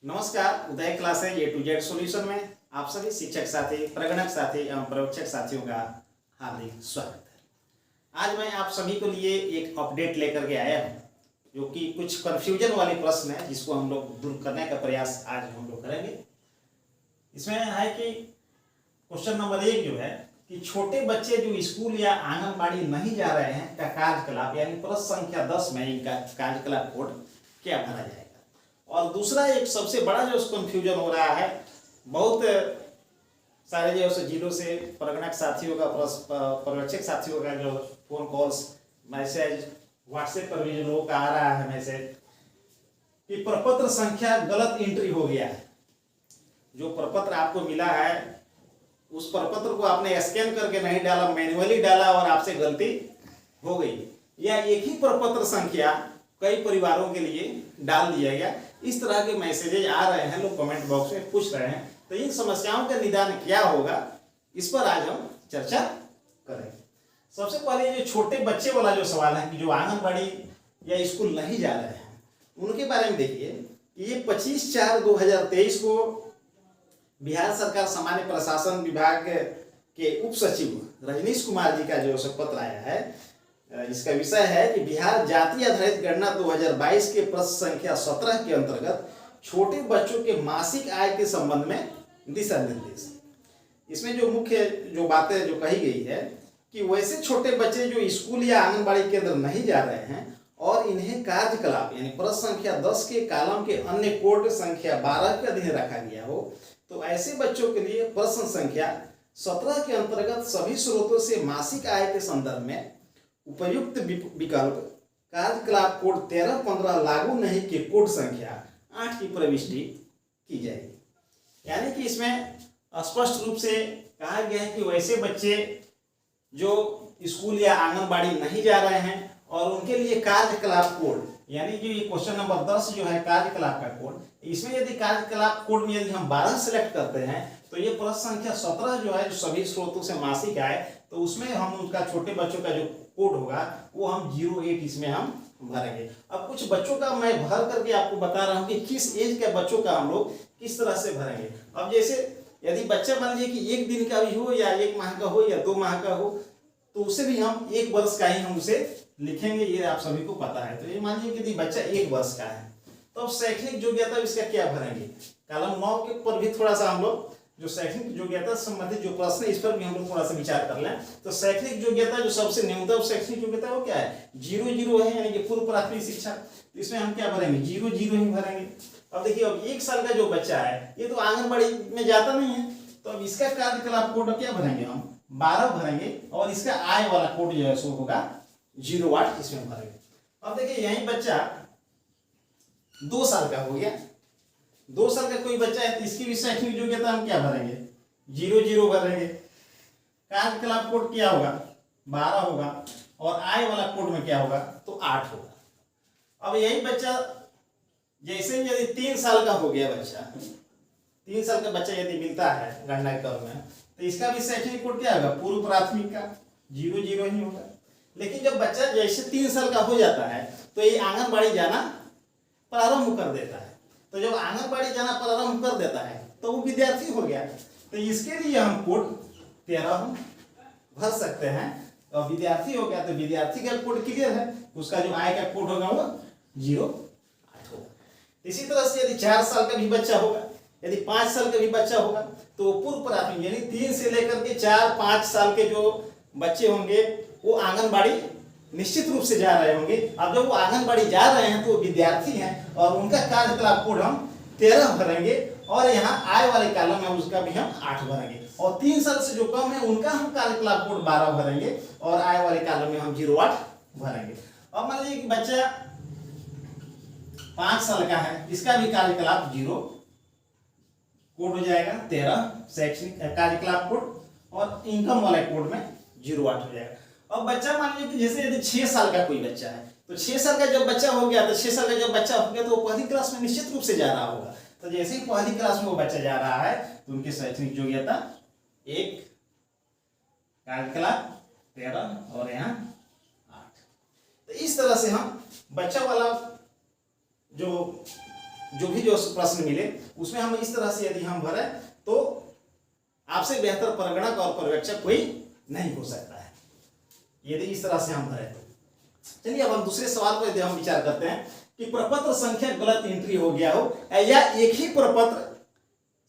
नमस्कार, उदय क्लास है A to Z solution में आप सभी शिक्षक साथी, प्रगणक साथी एवं पर्यवेक्षक साथियों का हार्दिक स्वागत है। आज मैं आप सभी को लिए एक अपडेट लेकर के आया हूँ, जो कि कुछ कंफ्यूजन वाले प्रश्न है जिसको हम लोग दूर करने का प्रयास आज हम लोग करेंगे। इसमें है कि क्वेश्चन नंबर 1 जो है कि छोटे बच्चे जो स्कूल या आंगनबाड़ी नहीं जा रहे हैं का कार्यकलाप यानी प्रश्न संख्या 10 में इनका कार्यकलाप कोड क्या भरा जाएगा। और दूसरा एक सबसे बड़ा जो कंफ्यूजन हो रहा है, बहुत सारे जो जिलों से प्रगणक साथियों का पर्यवेक्षक साथियों का जो फोन कॉल्स मैसेज व्हाट्सएप पर भी जो लोगों का आ रहा है मैसेज कि प्रपत्र संख्या गलत एंट्री हो गया है। जो प्रपत्र आपको मिला है उस प्रपत्र को आपने स्कैन करके नहीं डाला, मैन्युअली डाला और आपसे गलती हो गई, या एक ही प्रपत्र संख्या कई परिवारों के लिए डाल दिया गया। इस तरह के मैसेजेज आ रहे हैं, लोग कमेंट बॉक्स में पूछ रहे हैं। तो इन समस्याओं का निदान क्या होगा, इस पर आज हम चर्चा करेंगे। सबसे पहले जो छोटे बच्चे वाला जो सवाल है कि जो आंगनबाड़ी या स्कूल नहीं जा रहे हैं उनके बारे में देखिए कि ये 25/4/2023 को बिहार सरकार सामान्य प्रशासन विभाग के उप सचिव रजनीश कुमार जी का जो पत्र आया है, इसका विषय है कि बिहार जाति आधारित गणना 2022 के प्रश्न संख्या 17 के अंतर्गत छोटे बच्चों के मासिक आय के संबंध में दिशा निर्देश। इसमें जो मुख्य जो बातें जो कही गई है कि वैसे छोटे बच्चे जो स्कूल या आंगनबाड़ी केंद्र नहीं जा रहे हैं और इन्हें कार्यकलाप यानी प्रश्न संख्या 10 के कॉलम के अन्य कोड संख्या 12 के अधीन रखा गया हो, तो ऐसे बच्चों के लिए प्रश्न संख्या 17 के अंतर्गत सभी स्रोतों से मासिक आय के संदर्भ में उपयुक्त विकल्प कार्यकलाप कोड 1315 लागू नहीं के कोड संख्या 8 की प्रविष्टि की जाएगी। यानी कि इसमें स्पष्ट रूप से कहा गया है कि वैसे बच्चे जो स्कूल या आंगनबाड़ी नहीं जा रहे हैं और उनके लिए कार्यकलाप कोड यानी कि ये क्वेश्चन नंबर 10 जो है कार्यकलाप का कोड, इसमें यदि कार्यकलाप कोड में यदि हम 12 सेलेक्ट करते हैं तो ये प्रश्न संख्या 17 जो है जो सभी स्रोतों से मासिक आय, तो उसमें हम उनका छोटे बच्चों का जो कोड होगा वो हम 08 इसमें हम भरेंगे। अब कुछ बच्चों का मैं भर करके आपको बता रहा हूँ कि किस एज के बच्चों का हम लोग किस तरह से भरेंगे। अब जैसे यदि बच्चा मान लीजिए कि 1 दिन का भी हो या 1 माह का हो या 2 माह का हो, तो उसे भी हम 1 वर्ष का ही हम उसे लिखेंगे, ये आप सभी को पता है। तो ये मान लीजिए कि बच्चा 1 वर्ष का है तो अब शैक्षणिक योग्यता इसका क्या भरेंगे। कॉलम 9 के पर भी थोड़ा सा हम लोग जो शैक्षणिक योग्यता संबंधित जो प्रश्न इस पर भी हम लोग थोड़ा सा विचार कर लें। तो शैक्षणिक योग्यता जो सबसे न्यूनतम शैक्षणिक योग्यता वो क्या है, 0 है, यानी कि पूर्व प्राथमिक शिक्षा। तो इसमें हम क्या भरेंगे, 0 ही भरेंगे। अब देखिए अब 1 साल का जो बच्चा है ये तो आंगनबाड़ी में जाता नहीं है, तो अब इसका कार्यकलाप कोड क्या भरेंगे, हम 12 भरेंगे और इसका आय वाला कोड जो है सो होगा 08 इसमें भरेंगे। अब देखिए यही बच्चा 2 साल का हो गया, 2 साल का कोई बच्चा है तो इसकी भी शैक्षणिक योग्यता हम क्या भरेंगे, 0 भरेंगे। कार्यकलाप कोड क्या होगा, 12 होगा और आय वाला कोड में क्या होगा तो 8 होगा। अब यही बच्चा जैसे यदि 3 साल का हो गया बच्चा, 3 साल का बच्चा यदि मिलता है गणना के क्रम में, तो इसका भी शैक्षणिक कोड क्या होगा, पूर्व प्राथमिक का 0 ही होगा। लेकिन जब बच्चा जैसे 3 साल का हो जाता है तो ये आंगनबाड़ी जाना प्रारंभ कर देता है। तो जब आंगनबाड़ी जाना प्रारंभ कर देता है तो वो विद्यार्थी हो गया, तो इसके लिए हम कोड 13 भर सकते हैं। और विद्यार्थी हो गया तो विद्यार्थी का कोड क्लियर है, उसका जो आय का कोड होगा वो 08 होगा। इसी तरह से यदि 4 साल का भी बच्चा होगा, यदि 5 साल का भी बच्चा होगा तो पूर्व प्राथमिक यानी 3 से लेकर के 4-5 साल के जो बच्चे होंगे वो आंगनबाड़ी निश्चित रूप से जा रहे होंगे। अब जब वो आंगनबाड़ी जा रहे हैं तो वो विद्यार्थी हैं और उनका कार्यकलाप कोड हम 13 भरेंगे और यहाँ आय वाले कॉलम है उसका भी हम 8 भरेंगे। और 3 साल से जो कम है उनका हम कार्यकलाप कोड 12 भरेंगे और आय वाले कॉलम में हम 08 भरेंगे। अब मान लीजिए कि बच्चा 5 साल का है, इसका भी कार्यकलाप 0 कोड हो जाएगा, 13 शैक्षणिक कार्यकलाप कोड और इनकम वाले कोड में 08 हो जाएगा। अब बच्चा मान लीजिए कि जैसे यदि 6 साल का कोई बच्चा है, तो 6 साल का जब बच्चा हो गया तो 6 साल का जब बच्चा हो गया तो वो पहली क्लास में निश्चित रूप से जा रहा होगा। तो जैसे ही पहली क्लास में वो बच्चा जा रहा है तो उनकी शैक्षणिक योग्यता 1 कार्यकलाप 13 और यहाँ 8। तो इस तरह से हम बच्चा वाला जो जो भी जो प्रश्न मिले उसमें हम इस तरह से यदि हम भरें तो आपसे बेहतर प्रगणक और पर्यवेक्षक कोई नहीं हो सकता है, यदि इस तरह से हम भरें तो। चलिए अब हम दूसरे सवाल पर यदि हम विचार करते हैं कि प्रपत्र संख्या गलत एंट्री हो गया हो या एक ही प्रपत्र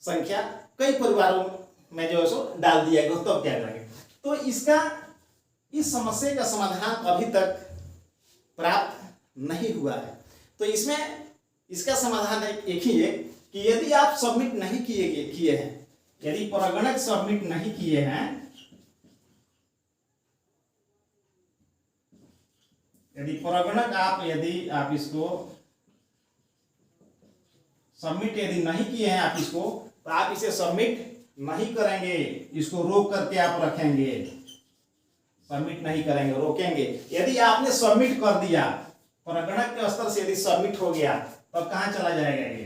संख्या कई परिवारों में जो है सो डाल दिया गया, तो क्या करेंगे। तो इस समस्या का समाधान अभी तक प्राप्त नहीं हुआ है। तो इसमें इसका समाधान एक ही है कि यदि आप सबमिट नहीं किए हैं, यदि प्रगणक सबमिट नहीं किए हैं, यदि प्रगणक यदि आप इसको सबमिट यदि नहीं किए हैं आप इसको, तो आप इसे सबमिट नहीं करेंगे, इसको रोक करके आप रखेंगे, सबमिट नहीं करेंगे, रोकेंगे। यदि आपने सबमिट कर दिया, प्रगणक के स्तर से यदि सबमिट हो गया, तब कहां चला जाएगा ये,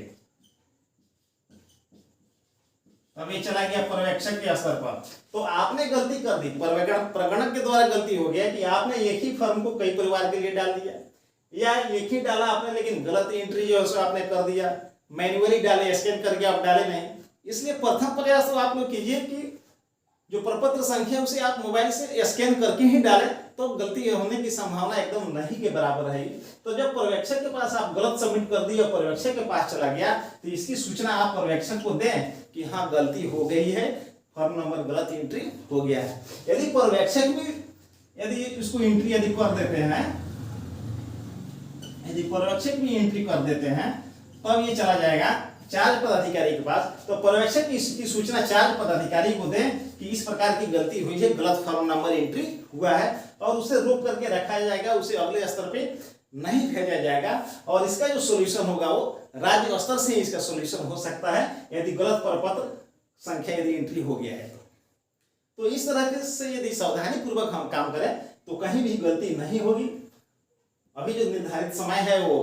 तब ये चला गया पर्यवेक्षक के स्तर पर। तो आपने गलती कर दी, प्रगणक के द्वारा गलती हो गया कि आपने एक ही फर्म को कई परिवार के लिए डाल दिया, या एक ही डाला आपने लेकिन गलत एंट्री जो है उसको आपने कर दिया, मैन्युअली डाले, स्कैन करके आप डाले नहीं। इसलिए प्रथम प्रयास तो आप लोग कीजिए कि जो प्रपत्र संख्या उसे आप मोबाइल से स्कैन करके ही डालें, तो गलती होने की संभावना एकदम नहीं के बराबर रहेगी। तो जब पर्यवेक्षक के पास आप गलत सबमिट कर दिए और पर्यवेक्षक के पास चला गया, तो इसकी सूचना आप पर्यवेक्षक को दें कि हाँ गलती हो गई है, फॉर्म नंबर गलत एंट्री हो गया है। यदि पर्यवेक्षक भी यदि इसको एंट्री यदि कर देते हैं, यदि पर्यवेक्षक भी एंट्री कर देते हैं, तब ये चला जाएगा चार्ज पदाधिकारी के पास। तो पर्यवेक्षक इसकी सूचना चार्ज पदाधिकारी को दें कि इस प्रकार की गलती हुई है, गलत फॉर्म नंबर एंट्री हुआ है, और उसे रोक करके रखा जाएगा, उसे अगले स्तर पे नहीं भेजा जाएगा। और इसका जो सॉल्यूशन होगा वो राज्य स्तर से इसका सॉल्यूशन हो सकता है, यदि गलत प्रपत्र संख्या यदि एंट्री हो गया है तो इस तरह से यदि सावधानी पूर्वक हम काम करें तो कहीं भी गलती नहीं होगी। अभी जो निर्धारित समय है वो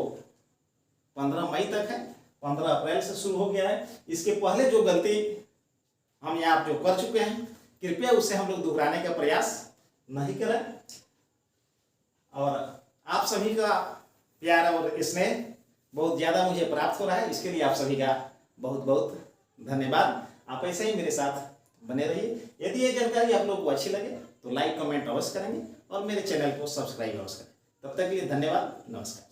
15 मई तक है, 15 अप्रैल से शुरू हो गया है। इसके पहले जो गलती हम यहाँ जो कर चुके हैं, कृपया उसे हम लोग दोहराने का प्रयास नहीं करें। और आप सभी का प्यार और स्नेह बहुत ज़्यादा मुझे प्राप्त हो रहा है, इसके लिए आप सभी का बहुत बहुत धन्यवाद। आप ऐसे ही मेरे साथ बने रहिए। यदि ये जानकारी आप लोग को अच्छी लगे तो लाइक कमेंट अवश्य करेंगे और मेरे चैनल को सब्सक्राइब अवश्य करें। तब तक के लिए धन्यवाद, नमस्कार।